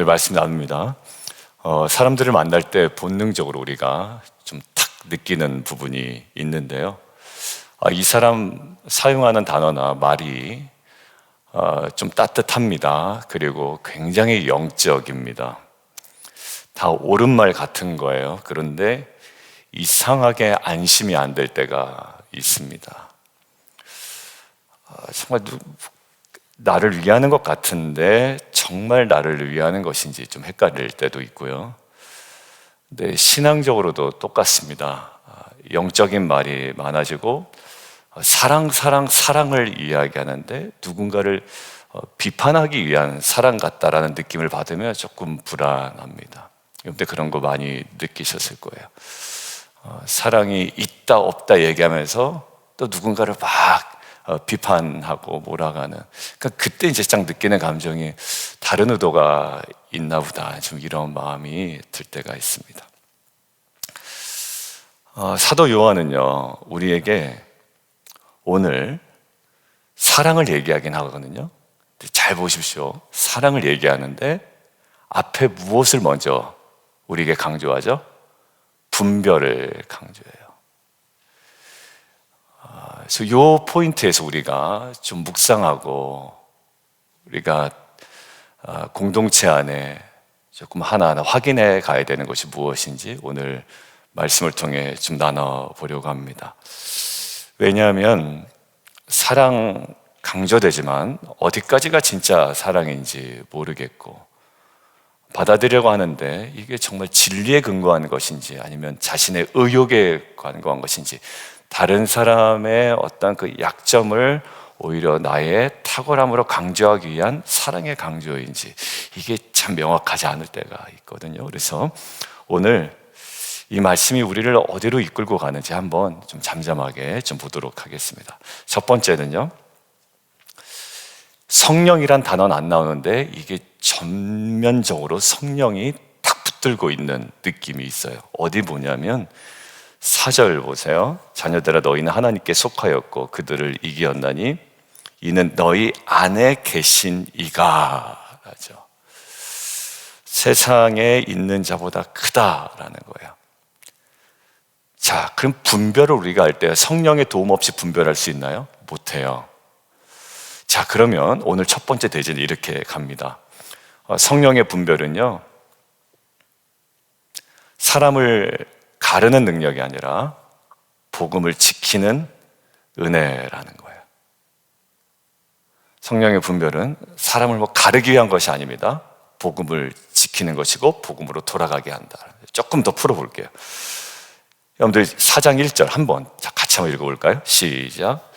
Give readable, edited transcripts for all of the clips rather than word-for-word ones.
오늘 말씀 나눕니다. 사람들을 만날 때 본능적으로 우리가 좀 탁 느끼는 부분이 있는데요. 이 사람 사용하는 단어나 말이 좀 따뜻합니다. 그리고 굉장히 영적입니다. 다 옳은 말 같은 거예요. 그런데 이상하게 안심이 안 될 때가 있습니다. 정말 나를 위하는 것 같은데 정말 나를 위하는 것인지 좀 헷갈릴 때도 있고요. 근데 신앙적으로도 똑같습니다. 영적인 말이 많아지고 사랑을 이야기하는데 누군가를 비판하기 위한 사랑 같다라는 느낌을 받으면 조금 불안합니다. 근데 그런 거 많이 느끼셨을 거예요. 사랑이 있다 없다 얘기하면서 또 누군가를 막 비판하고 몰아가는, 그러니까 그때 이제 딱 느끼는 감정이 다른 의도가 있나 보다, 좀 이런 마음이 들 때가 있습니다. 사도 요한은요, 우리에게 오늘 사랑을 얘기하긴 하거든요. 잘 보십시오. 사랑을 얘기하는데 앞에 무엇을 먼저 우리에게 강조하죠? 분별을 강조해요. 그래서 이 포인트에서 우리가 좀 묵상하고 우리가 공동체 안에 조금 하나하나 확인해 가야 되는 것이 무엇인지 오늘 말씀을 통해 좀 나눠보려고 합니다. 왜냐하면 사랑 강조되지만 어디까지가 진짜 사랑인지 모르겠고, 받아들이려고 하는데 이게 정말 진리에 근거한 것인지 아니면 자신의 의욕에 근거한 것인지, 다른 사람의 어떤 그 약점을 오히려 나의 탁월함으로 강조하기 위한 사랑의 강조인지, 이게 참 명확하지 않을 때가 있거든요. 그래서 오늘 이 말씀이 우리를 어디로 이끌고 가는지 한번 좀 잠잠하게 좀 보도록 하겠습니다. 첫 번째는요, 성령이란 단어는 안 나오는데 이게 전면적으로 성령이 탁 붙들고 있는 느낌이 있어요. 어디 보냐면 4절 보세요. 자녀들아, 너희는 하나님께 속하였고 그들을 이기었나니 이는 너희 안에 계신 이가 라죠. 세상에 있는 자보다 크다라는 거예요. 자, 그럼 분별을 우리가 할 때 성령의 도움 없이 분별할 수 있나요? 못해요. 자, 그러면 오늘 첫 번째 대진이 이렇게 갑니다. 성령의 분별은요, 사람을 가르는 능력이 아니라 복음을 지키는 은혜라는 거예요. 성령의 분별은 사람을 가르기 위한 것이 아닙니다. 복음을 지키는 것이고 복음으로 돌아가게 한다. 조금 더 풀어볼게요. 여러분들 4장 1절 한번 같이 한번 읽어볼까요? 시작.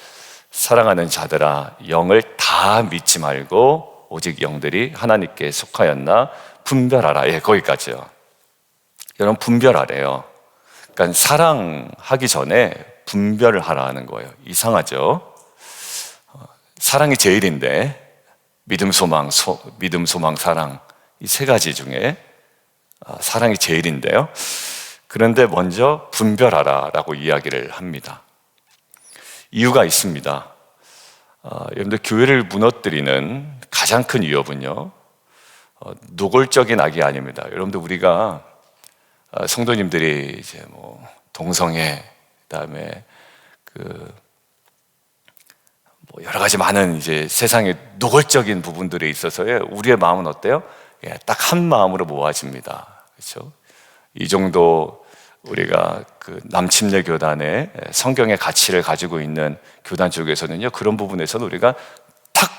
사랑하는 자들아, 영을 다 믿지 말고 오직 영들이 하나님께 속하였나 분별하라. 예, 거기까지요. 여러분, 분별하래요. 그러니까 사랑하기 전에 분별을 하라는 거예요. 이상하죠? 사랑이 제일인데 믿음, 소망, 사랑, 이 세 가지 중에 사랑이 제일인데요. 그런데 먼저 분별하라라고 이야기를 합니다. 이유가 있습니다. 여러분들, 교회를 무너뜨리는 가장 큰 위협은요, 노골적인 악이 아닙니다. 여러분들, 우리가 성도님들이 이제 동성애, 그다음에 여러 가지 많은 이제 세상의 노골적인 부분들에 있어서의 우리의 마음은 어때요? 예, 딱 한 마음으로 모아집니다. 그렇죠? 이 정도 우리가 남침례 교단의 성경의 가치를 가지고 있는 교단 쪽에서는요, 그런 부분에서는 우리가 탁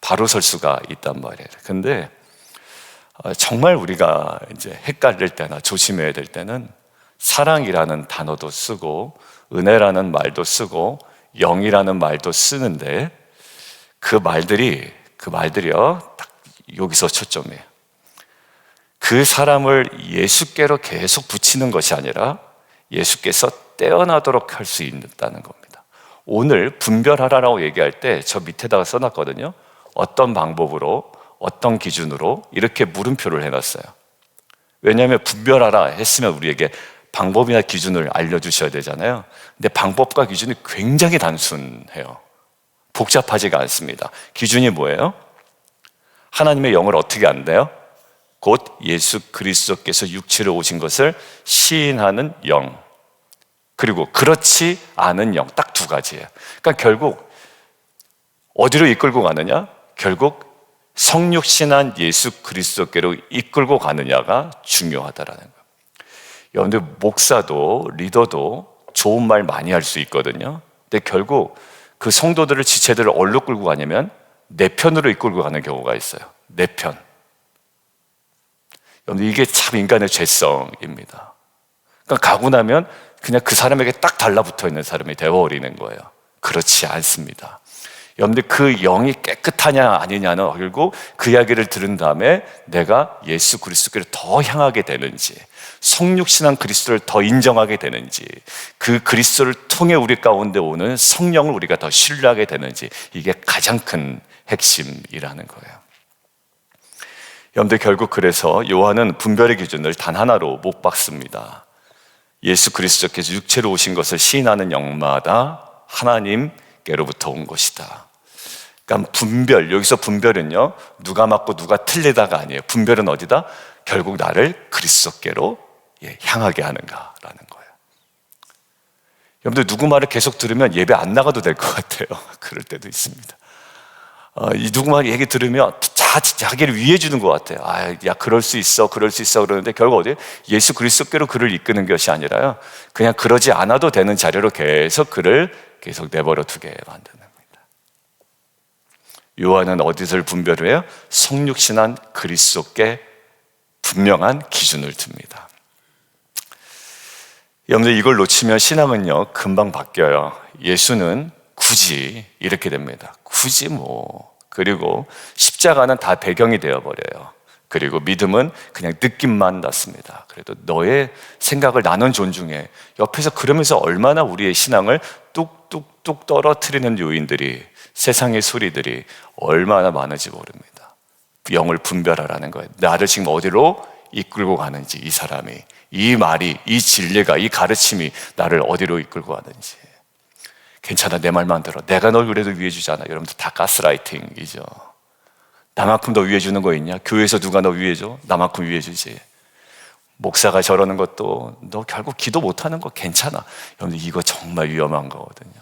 바로 설 수가 있단 말이에요. 근데 정말 우리가 이제 헷갈릴 때나 조심해야 될 때는 사랑이라는 단어도 쓰고 은혜라는 말도 쓰고 영이라는 말도 쓰는데 그 말들이요, 딱 여기서 초점이에요. 그 사람을 예수께로 계속 붙이는 것이 아니라 예수께서 떼어나도록 할 수 있다는 겁니다. 오늘 분별하라라고 얘기할 때 저 밑에다가 써놨거든요. 어떤 방법으로, 어떤 기준으로, 이렇게 물음표를 해놨어요. 왜냐하면 분별하라 했으면 우리에게 방법이나 기준을 알려주셔야 되잖아요. 근데 방법과 기준이 굉장히 단순해요. 복잡하지가 않습니다. 기준이 뭐예요? 하나님의 영을 어떻게 안대요? 곧 예수 그리스도께서 육체로 오신 것을 시인하는 영, 그리고 그렇지 않은 영, 딱 두 가지예요. 그러니까 결국 어디로 이끌고 가느냐? 결국 성육신한 예수 그리스도께로 이끌고 가느냐가 중요하다라는 거예요. 여러분들 목사도 리더도 좋은 말 많이 할 수 있거든요. 근데 결국 그 성도들을 지체들을 어디로 끌고 가냐면 내 편으로 이끌고 가는 경우가 있어요. 내 편. 여러분들 이게 참 인간의 죄성입니다. 그러니까 가고 나면 그냥 그 사람에게 딱 달라붙어 있는 사람이 되어버리는 거예요. 그렇지 않습니다. 여러분들 그 영이 깨끗하냐 아니냐는 결국 그 이야기를 들은 다음에 내가 예수 그리스도를 더 향하게 되는지, 성육신한 그리스도를 더 인정하게 되는지, 그 그리스도를 통해 우리 가운데 오는 성령을 우리가 더 신뢰하게 되는지, 이게 가장 큰 핵심이라는 거예요. 여러분들 결국 그래서 요한은 분별의 기준을 단 하나로 못 박습니다. 예수 그리스도께서 육체로 오신 것을 시인하는 영마다 하나님께로부터 온 것이다. 그러니까 분별, 여기서 분별은요, 누가 맞고 누가 틀리다가 아니에요. 분별은 어디다? 결국 나를 그리스도께로 향하게 하는가라는 거예요. 여러분들 누구 말을 계속 들으면 예배 안 나가도 될 것 같아요. 그럴 때도 있습니다. 이 누구 말 얘기 들으면 자기를 위해 주는 것 같아요. 야, 그럴 수 있어 그러는데 결국 어디? 예수 그리스도께로 그를 이끄는 것이 아니라요, 그냥 그러지 않아도 되는 자료로 계속 그를 계속 내버려 두게 만드는 겁니다. 요한은 어디서를 분별을 해요? 성육신한 그리스도께 분명한 기준을 둡니다. 여러분들 이걸 놓치면 신앙은요 금방 바뀌어요. 예수는 굳이 이렇게 됩니다. 굳이 그리고 십자가는 다 배경이 되어버려요. 그리고 믿음은 그냥 느낌만 났습니다. 그래도 너의 생각을 나는 존중해. 옆에서 그러면서 얼마나 우리의 신앙을 뚝뚝뚝 떨어뜨리는 요인들이, 세상의 소리들이 얼마나 많은지 모릅니다. 영을 분별하라는 거예요. 나를 지금 어디로 이끌고 가는지, 이 사람이, 이 말이, 이 진리가, 이 가르침이 나를 어디로 이끌고 가는지. 괜찮아, 내 말만 들어. 내가 널 그래도 위해주지 않아. 여러분들 다 가스라이팅이죠. 나만큼 더 위해주는 거 있냐? 교회에서 누가 너 위해줘? 나만큼 위해주지. 목사가 저러는 것도 너 결국 기도 못하는 거 괜찮아. 여러분들 이거 정말 위험한 거거든요.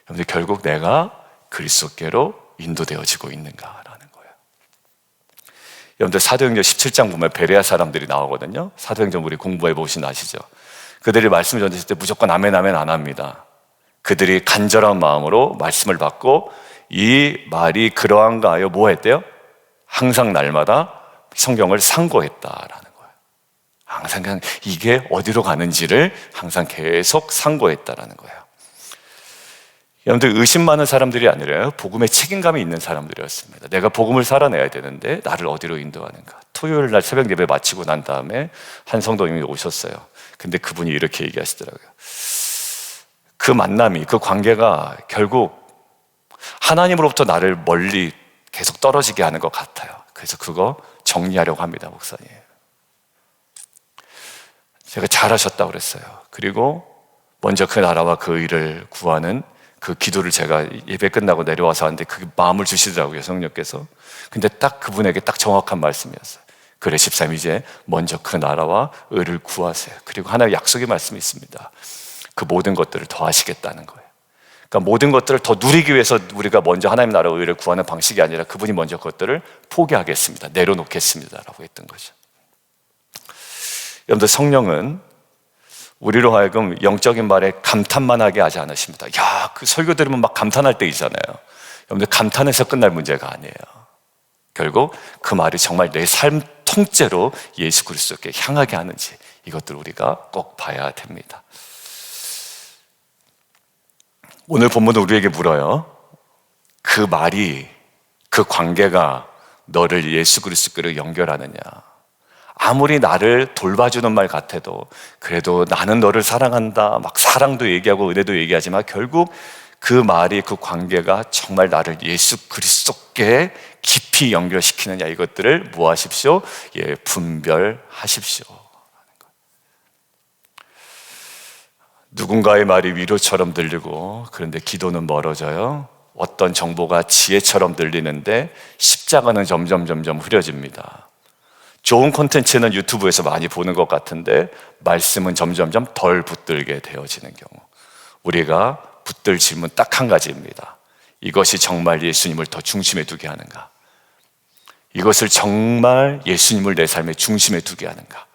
여러분들 결국 내가 그리스도께로 인도되어지고 있는가라는 거예요. 여러분들 사도행전 17장 보면 베레아 사람들이 나오거든요. 사도행전 우리 공부해 보시면 아시죠? 그들이 말씀을 전했을 때 무조건 아멘 아멘 안 합니다. 그들이 간절한 마음으로 말씀을 받고 이 말이 그러한가 하여 뭐 했대요? 항상 날마다 성경을 상고했다라는 거예요. 항상 그냥 이게 어디로 가는지를 항상 계속 상고했다라는 거예요. 여러분들 의심 많은 사람들이 아니라요, 복음에 책임감이 있는 사람들이었습니다. 내가 복음을 살아내야 되는데 나를 어디로 인도하는가. 토요일 날 새벽 예배 마치고 난 다음에 한 성도님이 오셨어요. 근데 그분이 이렇게 얘기하시더라고요. 그 만남이, 그 관계가 결국 하나님으로부터 나를 멀리 계속 떨어지게 하는 것 같아요. 그래서 그거 정리하려고 합니다, 목사님. 제가 잘하셨다고 그랬어요. 그리고 먼저 그 나라와 그 의를 구하는 그 기도를 제가 예배 끝나고 내려와서 하는데 그 마음을 주시더라고요, 성령께서. 근데 딱 그분에게 딱 정확한 말씀이었어요. 그래, 13 이제 먼저 그 나라와 의를 구하세요. 그리고 하나의 약속의 말씀이 있습니다. 그 모든 것들을 더하시겠다는 거예요. 그러니까 모든 것들을 더 누리기 위해서 우리가 먼저 하나님 나라와 의를 구하는 방식이 아니라 그분이 먼저 그것들을 포기하겠습니다, 내려놓겠습니다 라고 했던 거죠. 여러분들 성령은 우리로 하여금 영적인 말에 감탄만 하게 하지 않으십니다. 야, 그 설교 들으면 막 감탄할 때 있잖아요. 여러분들 감탄해서 끝날 문제가 아니에요. 결국 그 말이 정말 내 삶 통째로 예수 그리스도께 향하게 하는지, 이것들 우리가 꼭 봐야 됩니다. 오늘 본문은 우리에게 물어요. 그 말이, 그 관계가 너를 예수 그리스도께로 연결하느냐. 아무리 나를 돌봐주는 말 같아도 그래도 나는 너를 사랑한다, 막 사랑도 얘기하고 은혜도 얘기하지만 결국 그 말이, 그 관계가 정말 나를 예수 그리스도께 깊이 연결시키느냐, 이것들을 뭐 하십시오? 분별하십시오. 누군가의 말이 위로처럼 들리고 그런데 기도는 멀어져요. 어떤 정보가 지혜처럼 들리는데 십자가는 점점 흐려집니다. 좋은 콘텐츠는 유튜브에서 많이 보는 것 같은데 말씀은 점점 덜 붙들게 되어지는 경우, 우리가 붙들 질문 딱 한 가지입니다. 이것이 정말 예수님을 더 중심에 두게 하는가? 이것을 정말 예수님을 내 삶의 중심에 두게 하는가?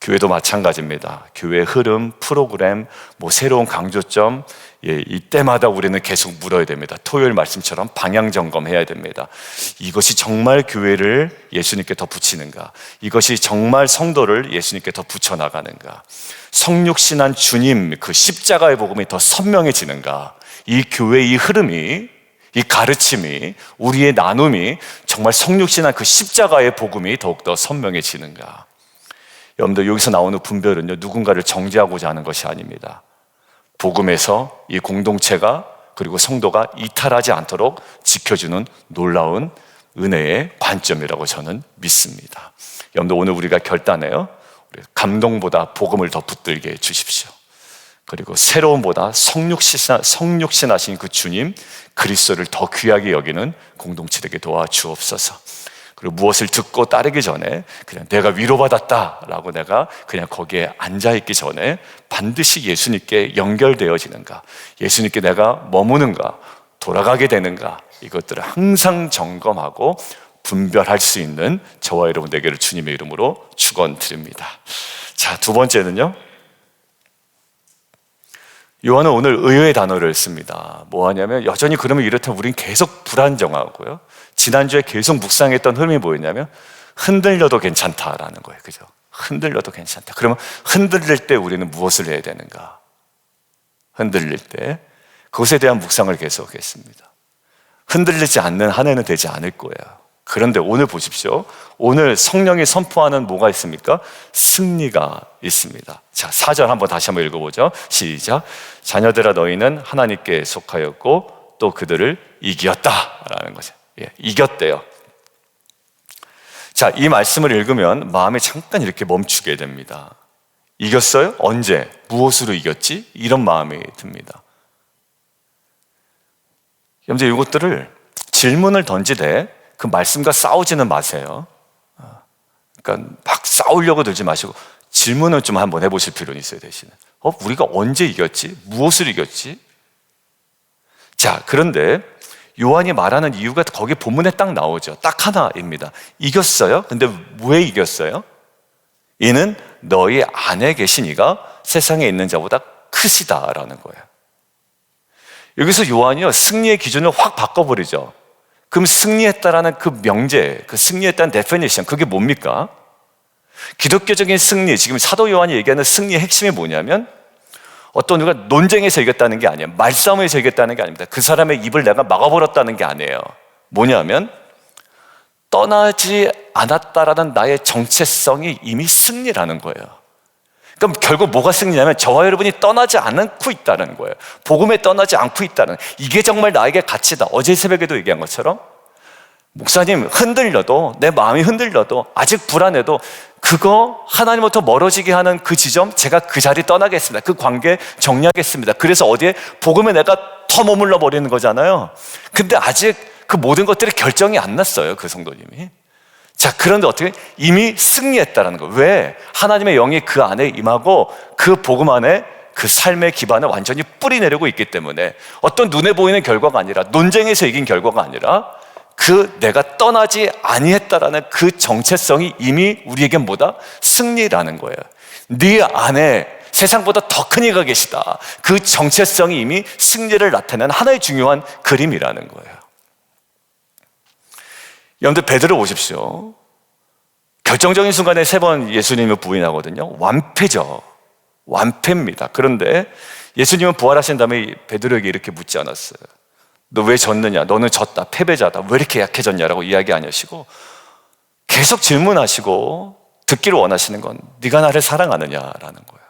교회도 마찬가지입니다. 교회 흐름, 프로그램, 새로운 강조점, 이때마다 우리는 계속 물어야 됩니다. 토요일 말씀처럼 방향 점검해야 됩니다. 이것이 정말 교회를 예수님께 더 붙이는가? 이것이 정말 성도를 예수님께 더 붙여나가는가? 성육신한 주님, 그 십자가의 복음이 더 선명해지는가? 이 교회의 흐름이, 이 가르침이, 우리의 나눔이 정말 성육신한 그 십자가의 복음이 더욱더 선명해지는가? 여러분들, 여기서 나오는 분별은요, 누군가를 정죄하고자 하는 것이 아닙니다. 복음에서 이 공동체가, 그리고 성도가 이탈하지 않도록 지켜주는 놀라운 은혜의 관점이라고 저는 믿습니다. 여러분들, 오늘 우리가 결단해요. 감동보다 복음을 더 붙들게 해주십시오. 그리고 새로움보다 성육신하신 그 주님 그리스도를 더 귀하게 여기는 공동체 되게 도와주옵소서. 그리고 무엇을 듣고 따르기 전에 그냥 내가 위로받았다라고 내가 그냥 거기에 앉아있기 전에 반드시 예수님께 연결되어지는가, 예수님께 내가 머무는가, 돌아가게 되는가, 이것들을 항상 점검하고 분별할 수 있는 저와 여러분 되기를 주님의 이름으로 축원드립니다. 자, 두 번째는요, 요한은 오늘 의외의 단어를 씁니다. 뭐하냐면, 여전히 그러면 이렇다면 우린 계속 불안정하고요, 지난주에 계속 묵상했던 흐름이 뭐였냐면 흔들려도 괜찮다라는 거예요. 그죠? 흔들려도 괜찮다. 그러면 흔들릴 때 우리는 무엇을 해야 되는가? 흔들릴 때 그것에 대한 묵상을 계속했습니다. 흔들리지 않는 한 해는 되지 않을 거예요. 그런데 오늘 보십시오. 오늘 성령이 선포하는 뭐가 있습니까? 승리가 있습니다. 자, 4절 한번 다시 한번 읽어보죠. 시작. 자녀들아, 너희는 하나님께 속하였고 또 그들을 이겼다라는 거죠. 이겼대요. 자, 이 말씀을 읽으면 마음이 잠깐 이렇게 멈추게 됩니다. 이겼어요? 언제? 무엇으로 이겼지? 이런 마음이 듭니다. 여러분들, 이것들을 질문을 던지되 그 말씀과 싸우지는 마세요. 그러니까 막 싸우려고 들지 마시고 질문을 좀 한번 해보실 필요는 있어요. 대신에 우리가 언제 이겼지? 무엇을 이겼지? 자, 그런데 요한이 말하는 이유가 거기 본문에 딱 나오죠. 딱 하나입니다. 이겼어요? 근데 왜 이겼어요? 이는 너희 안에 계신 이가 세상에 있는 자보다 크시다라는 거예요. 여기서 요한이요, 승리의 기준을 확 바꿔버리죠. 그럼 승리했다라는 그 명제, 그 승리했다는 데피니션, 그게 뭡니까? 기독교적인 승리, 지금 사도 요한이 얘기하는 승리의 핵심이 뭐냐면, 어떤 누가 논쟁에서 이겼다는 게 아니에요. 말싸움에서 이겼다는 게 아닙니다. 그 사람의 입을 내가 막아버렸다는 게 아니에요. 뭐냐면 떠나지 않았다라는 나의 정체성이 이미 승리라는 거예요. 그럼 결국 뭐가 승리냐면 저와 여러분이 떠나지 않고 있다는 거예요. 복음에 떠나지 않고 있다는, 이게 정말 나에게 가치다. 어제 새벽에도 얘기한 것처럼 목사님, 흔들려도, 내 마음이 흔들려도, 아직 불안해도 그거 하나님부터 멀어지게 하는 그 지점, 제가 그 자리 떠나겠습니다. 그 관계 정리하겠습니다. 그래서 어디에? 복음에 내가 더 머물러 버리는 거잖아요. 근데 아직 그 모든 것들이 결정이 안 났어요, 그 성도님이. 자, 그런데 어떻게? 이미 승리했다는 거예요. 왜? 하나님의 영이 그 안에 임하고 그 복음 안에 그 삶의 기반을 완전히 뿌리내리고 있기 때문에 어떤 눈에 보이는 결과가 아니라, 논쟁에서 이긴 결과가 아니라 그 내가 떠나지 아니했다라는 그 정체성이 이미 우리에겐 뭐다? 승리라는 거예요. 네 안에 세상보다 더 큰 이가 계시다. 그 정체성이 이미 승리를 나타내는 하나의 중요한 그림이라는 거예요. 여러분들, 베드로 보십시오. 결정적인 순간에 3번 예수님을 부인하거든요. 완패죠. 완패입니다. 그런데 예수님은 부활하신 다음에 베드로에게 이렇게 묻지 않았어요. 너 왜 졌느냐? 너는 졌다. 패배자다. 왜 이렇게 약해졌냐라고 이야기 안 하시고 계속 질문하시고 듣기를 원하시는 건 네가 나를 사랑하느냐라는 거예요.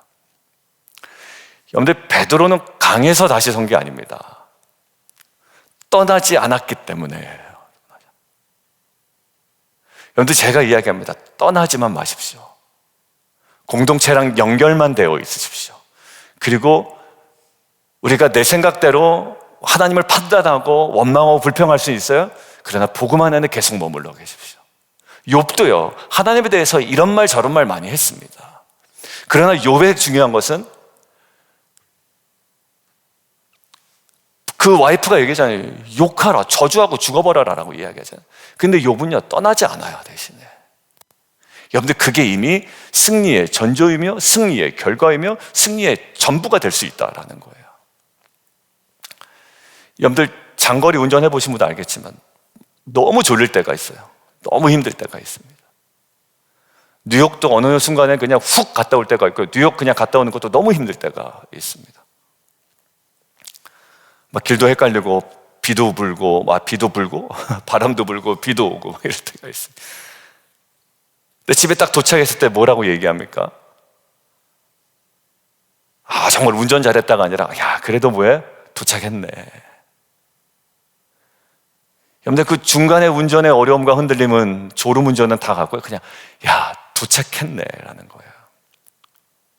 여러분들, 베드로는 강해서 다시 선 게 아닙니다. 떠나지 않았기 때문에. 여러분들, 제가 이야기합니다. 떠나지만 마십시오. 공동체랑 연결만 되어 있으십시오. 그리고 우리가 내 생각대로 하나님을 판단하고 원망하고 불평할 수 있어요. 그러나 복음 안에는 계속 머물러 계십시오. 욥도요, 하나님에 대해서 이런 말 저런 말 많이 했습니다. 그러나 욥의 중요한 것은 그 와이프가 얘기하잖아요. 욕하라, 저주하고 죽어버려라 라고 이야기하잖아요. 근데 욥은요, 떠나지 않아요, 대신에. 여러분들, 그게 이미 승리의 전조이며 승리의 결과이며 승리의 전부가 될 수 있다라는 거예요. 여러분들, 장거리 운전해 보신 분도 알겠지만 너무 졸릴 때가 있어요. 너무 힘들 때가 있습니다. 뉴욕도 어느 순간에 그냥 훅 갔다 올 때가 있고, 뉴욕 그냥 갔다 오는 것도 너무 힘들 때가 있습니다. 막 길도 헷갈리고 비도 불고 바람도 불고 비도 오고 이럴 때가 있습니다. 근데 집에 딱 도착했을 때 뭐라고 얘기합니까? 정말 운전 잘했다가 아니라 그래도 뭐해? 도착했네. 여러분들, 그 중간에 운전의 어려움과 흔들림은, 졸음운전은 다 갖고요, 그냥 도착했네 라는 거예요.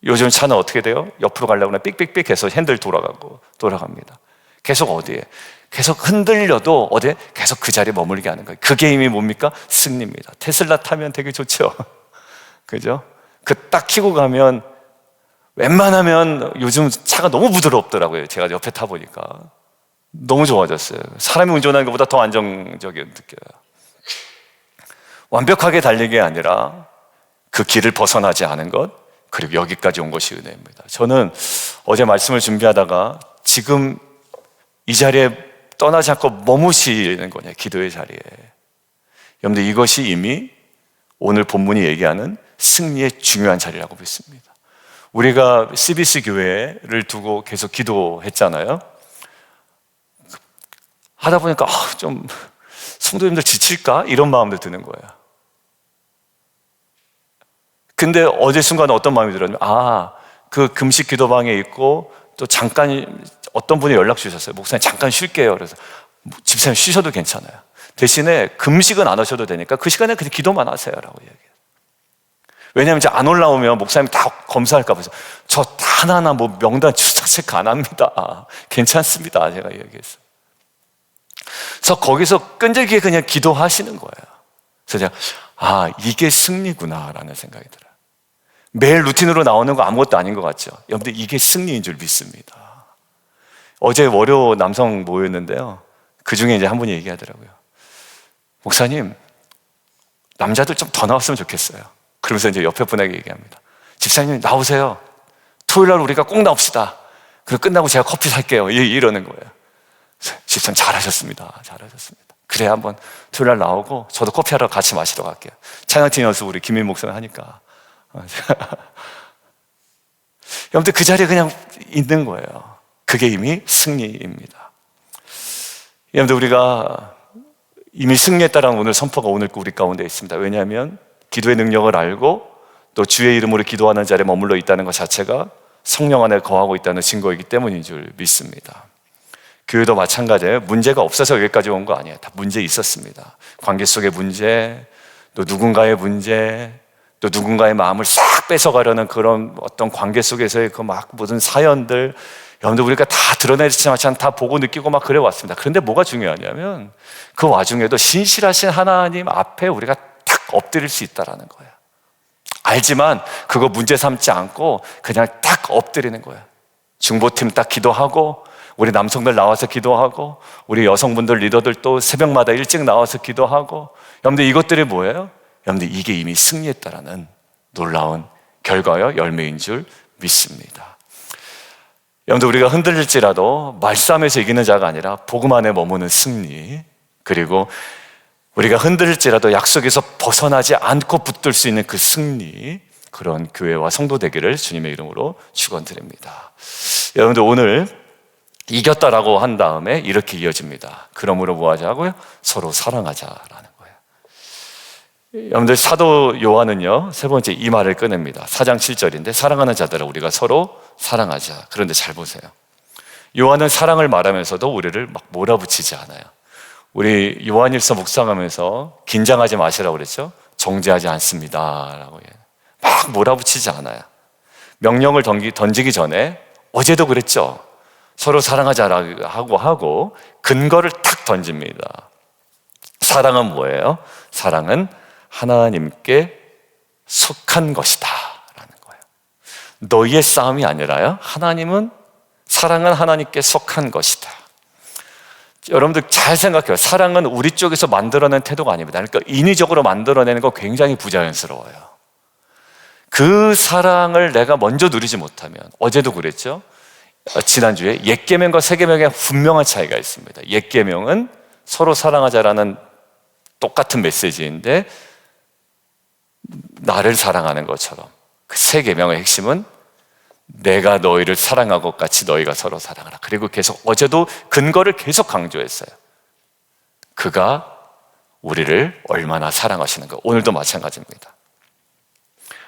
요즘 차는 어떻게 돼요? 옆으로 가려고 하면 삑삑삑 해서 핸들 돌아갑니다. 계속 어디에? 계속 흔들려도 어디에? 계속 그 자리에 머물게 하는 거예요. 그게 이미 뭡니까? 승리입니다. 테슬라 타면 되게 좋죠. 그죠? 그 딱 켜고 가면 웬만하면, 요즘 차가 너무 부드럽더라고요. 제가 옆에 타보니까 너무 좋아졌어요. 사람이 운전하는 것보다 더 안정적이게 느껴요. 완벽하게 달리는 게 아니라 그 길을 벗어나지 않은 것, 그리고 여기까지 온 것이 은혜입니다. 저는 어제 말씀을 준비하다가 지금 이 자리에 떠나지 않고 머무시는 거냐, 기도의 자리에. 여러분들, 이것이 이미 오늘 본문이 얘기하는 승리의 중요한 자리라고 믿습니다. 우리가 CBC 교회를 두고 계속 기도했잖아요. 하다 보니까 좀 성도님들 지칠까? 이런 마음도 드는 거예요. 근데 어제 순간에 어떤 마음이 들었냐면, 그 금식 기도방에 있고 또 잠깐 어떤 분이 연락 주셨어요. 목사님 잠깐 쉴게요. 그래서 집사님 쉬셔도 괜찮아요. 대신에 금식은 안 하셔도 되니까 그 시간에 그냥 기도만 하세요 라고 얘기해요. 왜냐하면 이제 안 올라오면 목사님이 다 검사할까 봐서 저 하나하나 명단 주석 체크 안 합니다. 괜찮습니다. 제가 얘기했어요. 그래서 거기서 끈질기게 그냥 기도하시는 거예요. 그래서 제가 이게 승리구나 라는 생각이 들어요. 매일 루틴으로 나오는 거 아무것도 아닌 것 같죠? 여러분들, 이게 승리인 줄 믿습니다. 어제 월요 남성 모였는데요, 그 중에 이제 한 분이 얘기하더라고요. 목사님, 남자들 좀 더 나왔으면 좋겠어요. 그러면서 이제 옆에 분에게 얘기합니다. 집사님 나오세요. 토요일날 우리가 꼭 나옵시다. 그리고 끝나고 제가 커피 살게요. 이러는 거예요. 집사님 잘하셨습니다. 그래, 한번 토요일날 나오고 저도 커피하러 같이 마시러 갈게요. 찬양팀 연습 우리 김민 목사님 하니까. 여러분들, 그 자리에 그냥 있는 거예요. 그게 이미 승리입니다. 여러분들, 우리가 이미 승리했다라는 오늘 선포가 오늘 우리 가운데 있습니다. 왜냐하면 기도의 능력을 알고 또 주의 이름으로 기도하는 자리에 머물러 있다는 것 자체가 성령 안에 거하고 있다는 증거이기 때문인 줄 믿습니다. 교회도 마찬가지예요. 문제가 없어서 여기까지 온 거 아니에요. 다 문제 있었습니다. 관계 속의 문제, 또 누군가의 문제, 또 누군가의 마음을 싹 뺏어가려는 그런 어떤 관계 속에서의 그 모든 사연들, 여러분들, 우리가 다 드러내지만 다 보고 느끼고 막 그래 왔습니다. 그런데 뭐가 중요하냐면 그 와중에도 신실하신 하나님 앞에 우리가 탁 엎드릴 수 있다는 거예요. 알지만 그거 문제 삼지 않고 그냥 딱 엎드리는 거예요. 중보팀 딱 기도하고, 우리 남성들 나와서 기도하고, 우리 여성분들 리더들 또 새벽마다 일찍 나와서 기도하고. 여러분들, 이것들이 뭐예요? 여러분들, 이게 이미 승리했다라는 놀라운 결과요, 열매인 줄 믿습니다. 여러분들, 우리가 흔들릴지라도 말싸움에서 이기는 자가 아니라 복음 안에 머무는 승리, 그리고 우리가 흔들릴지라도 약속에서 벗어나지 않고 붙들 수 있는 그 승리, 그런 교회와 성도 되기를 주님의 이름으로 축원드립니다. 여러분들, 오늘 이겼다라고 한 다음에 이렇게 이어집니다. 그러므로 뭐 하자고요? 서로 사랑하자라는 거예요. 여러분들, 사도 요한은요, 세 번째 이 말을 꺼냅니다. 4장 7절인데 사랑하는 자들아 우리가 서로 사랑하자. 그런데 잘 보세요. 요한은 사랑을 말하면서도 우리를 막 몰아붙이지 않아요. 우리 요한일서 묵상하면서 긴장하지 마시라고 그랬죠? 정죄하지 않습니다 라고 막 몰아붙이지 않아요. 명령을 던지기 전에, 어제도 그랬죠? 서로 사랑하자라고 하고 근거를 탁 던집니다. 사랑은 뭐예요? 사랑은 하나님께 속한 것이다 라는 거예요. 너희의 싸움이 아니라요, 사랑은 하나님께 속한 것이다. 여러분들 잘 생각해요. 사랑은 우리 쪽에서 만들어낸 태도가 아닙니다. 그러니까 인위적으로 만들어내는 거 굉장히 부자연스러워요. 그 사랑을 내가 먼저 누리지 못하면, 어제도 그랬죠? 지난주에 옛 계명과 새 계명에 분명한 차이가 있습니다. 옛 계명은 서로 사랑하자라는 똑같은 메시지인데 나를 사랑하는 것처럼, 그 새 계명의 핵심은 내가 너희를 사랑한 것 같이 너희가 서로 사랑하라. 그리고 계속 어제도 근거를 계속 강조했어요. 그가 우리를 얼마나 사랑하시는 가. 오늘도 마찬가지입니다.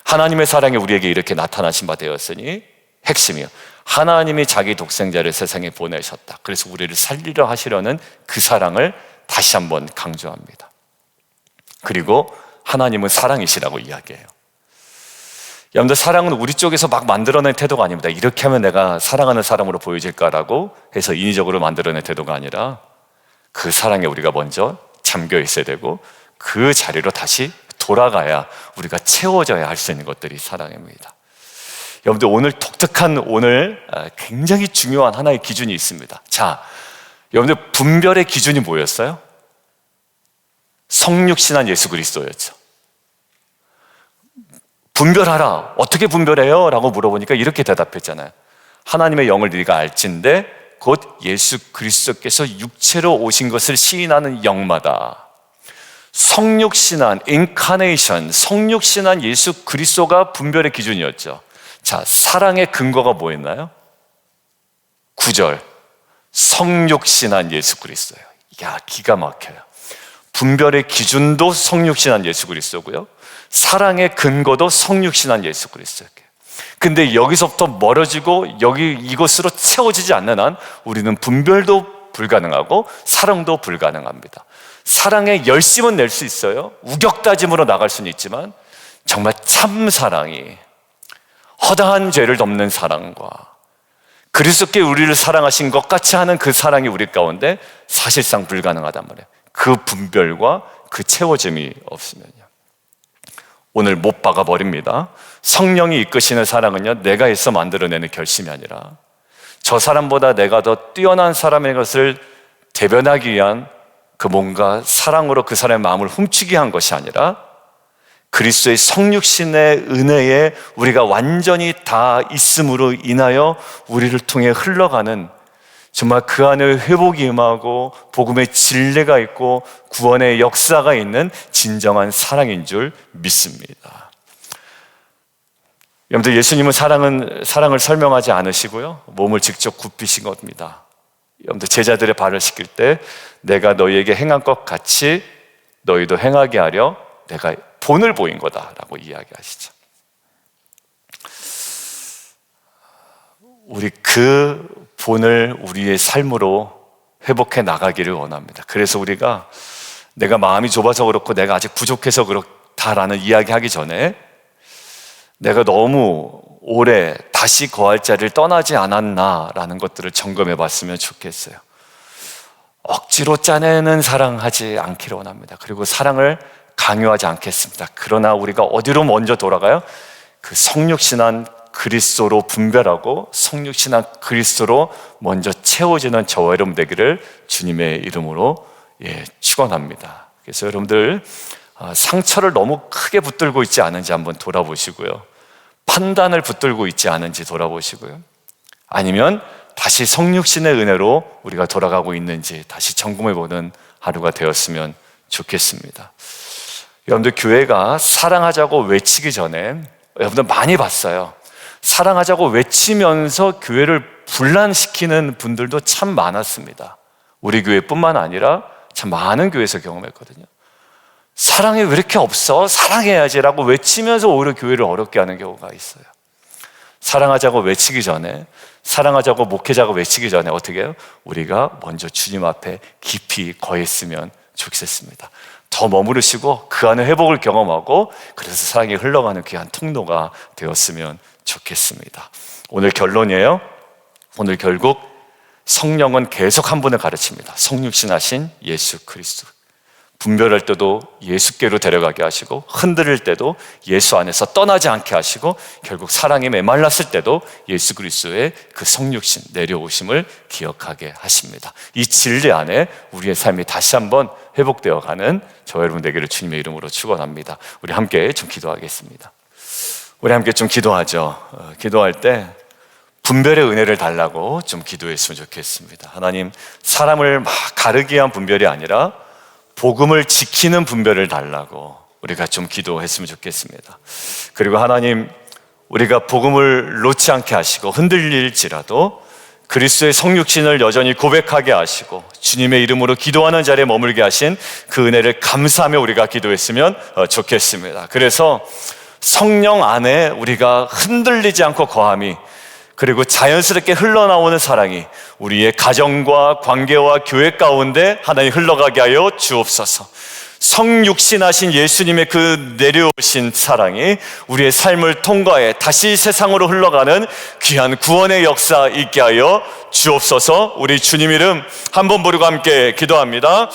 하나님의 사랑이 우리에게 이렇게 나타나신 바 되었으니 핵심이요, 하나님이 자기 독생자를 세상에 보내셨다. 그래서 우리를 살리려 하시려는 그 사랑을 다시 한번 강조합니다. 그리고 하나님은 사랑이시라고 이야기해요. 여러분들, 사랑은 우리 쪽에서 막 만들어낸 태도가 아닙니다. 이렇게 하면 내가 사랑하는 사람으로 보여질까라고 해서 인위적으로 만들어낸 태도가 아니라 그 사랑에 우리가 먼저 잠겨 있어야 되고 그 자리로 다시 돌아가야 우리가 채워져야 할 수 있는 것들이 사랑입니다. 여러분들, 오늘 굉장히 중요한 하나의 기준이 있습니다. 자, 여러분들, 분별의 기준이 뭐였어요? 성육신한 예수 그리스도였죠. 분별하라. 어떻게 분별해요? 라고 물어보니까 이렇게 대답했잖아요. 하나님의 영을 네가 알진대 곧 예수 그리스도께서 육체로 오신 것을 시인하는 영마다. 성육신한 인카네이션, 성육신한 예수 그리스도가 분별의 기준이었죠. 자, 사랑의 근거가 뭐였나요? 9절, 성육신한 예수 그리스도예요. 야, 기가 막혀요. 분별의 기준도 성육신한 예수 그리스도고요, 사랑의 근거도 성육신한 예수 그리스도예요. 근데 여기서부터 멀어지고 이것으로 채워지지 않는 한 우리는 분별도 불가능하고 사랑도 불가능합니다. 사랑의 열심은 낼 수 있어요. 우격다짐으로 나갈 수는 있지만 정말 참 사랑이, 허다한 죄를 덮는 사랑과 그리스도께 우리를 사랑하신 것 같이 하는 그 사랑이 우리 가운데 사실상 불가능하단 말이에요. 그 분별과 그 채워짐이 없으면요. 오늘 못 박아 버립니다. 성령이 이끄시는 사랑은요, 내가 애써 만들어내는 결심이 아니라 저 사람보다 내가 더 뛰어난 사람의 것을 대변하기 위한 그 뭔가 사랑으로 그 사람의 마음을 훔치게 한 것이 아니라 그리스도의 성육신의 은혜에 우리가 완전히 다 있음으로 인하여 우리를 통해 흘러가는, 정말 그 안에 회복이 임하고 복음의 진리가 있고 구원의 역사가 있는 진정한 사랑인 줄 믿습니다. 여러분들, 예수님은 사랑을 설명하지 않으시고요, 몸을 직접 굽히신 겁니다. 여러분들, 제자들의 발을 씻길 때 내가 너희에게 행한 것 같이 너희도 행하게 하려 내가 본을 보인 거다라고 이야기하시죠. 우리 그 본을 우리의 삶으로 회복해 나가기를 원합니다. 그래서 우리가 내가 마음이 좁아서 그렇고 내가 아직 부족해서 그렇다라는 이야기하기 전에 내가 너무 오래 다시 거할 자리를 떠나지 않았나라는 것들을 점검해 봤으면 좋겠어요. 억지로 짜내는 사랑하지 않기를 원합니다. 그리고 사랑을 강요하지 않겠습니다. 그러나 우리가 어디로 먼저 돌아가요? 그 성육신한 그리스도로 분별하고 성육신한 그리스도로 먼저 채워지는 저와 여러분 되기를 주님의 이름으로 축원합니다. 그래서 여러분들, 상처를 너무 크게 붙들고 있지 않은지 한번 돌아보시고요, 판단을 붙들고 있지 않은지 돌아보시고요, 아니면 다시 성육신의 은혜로 우리가 돌아가고 있는지 다시 점검해보는 하루가 되었으면 좋겠습니다. 여러분들, 교회가 사랑하자고 외치기 전에 여러분들 많이 봤어요. 사랑하자고 외치면서 교회를 분란시키는 분들도 참 많았습니다. 우리 교회뿐만 아니라 참 많은 교회에서 경험했거든요. 사랑이 왜 이렇게 없어? 사랑해야지라고 외치면서 오히려 교회를 어렵게 하는 경우가 있어요. 사랑하자고 외치기 전에, 사랑하자고 목회자가 외치기 전에 어떻게 해요? 우리가 먼저 주님 앞에 깊이 거했으면 좋겠습니다. 더 머무르시고 그 안에 회복을 경험하고 그래서 사랑이 흘러가는 귀한 통로가 되었으면 좋겠습니다. 오늘 결론이에요. 오늘 결국 성령은 계속 한 분을 가르칩니다. 성육신하신 예수 그리스도. 분별할 때도 예수께로 데려가게 하시고, 흔들릴 때도 예수 안에서 떠나지 않게 하시고, 결국 사랑에 메말랐을 때도 예수 그리스도의 그 성육신 내려오심을 기억하게 하십니다. 이 진리 안에 우리의 삶이 다시 한번 회복되어 가는 저와 여러분 되기를 주님의 이름으로 축원합니다. 우리 함께 좀 기도하겠습니다. 우리 함께 좀 기도하죠. 기도할 때 분별의 은혜를 달라고 좀 기도했으면 좋겠습니다. 하나님, 사람을 막 가르기 위한 분별이 아니라 복음을 지키는 분별을 달라고 우리가 좀 기도했으면 좋겠습니다. 그리고 하나님, 우리가 복음을 놓지 않게 하시고 흔들릴지라도 그리스도의 성육신을 여전히 고백하게 하시고 주님의 이름으로 기도하는 자리에 머물게 하신 그 은혜를 감사하며 우리가 기도했으면 좋겠습니다. 그래서 성령 안에 우리가 흔들리지 않고 거함이, 그리고 자연스럽게 흘러나오는 사랑이 우리의 가정과 관계와 교회 가운데 하나님 흘러가게 하여 주옵소서. 성육신하신 예수님의 그 내려오신 사랑이 우리의 삶을 통과해 다시 세상으로 흘러가는 귀한 구원의 역사 있게 하여 주옵소서. 우리 주님 이름 한번 부르고 함께 기도합니다.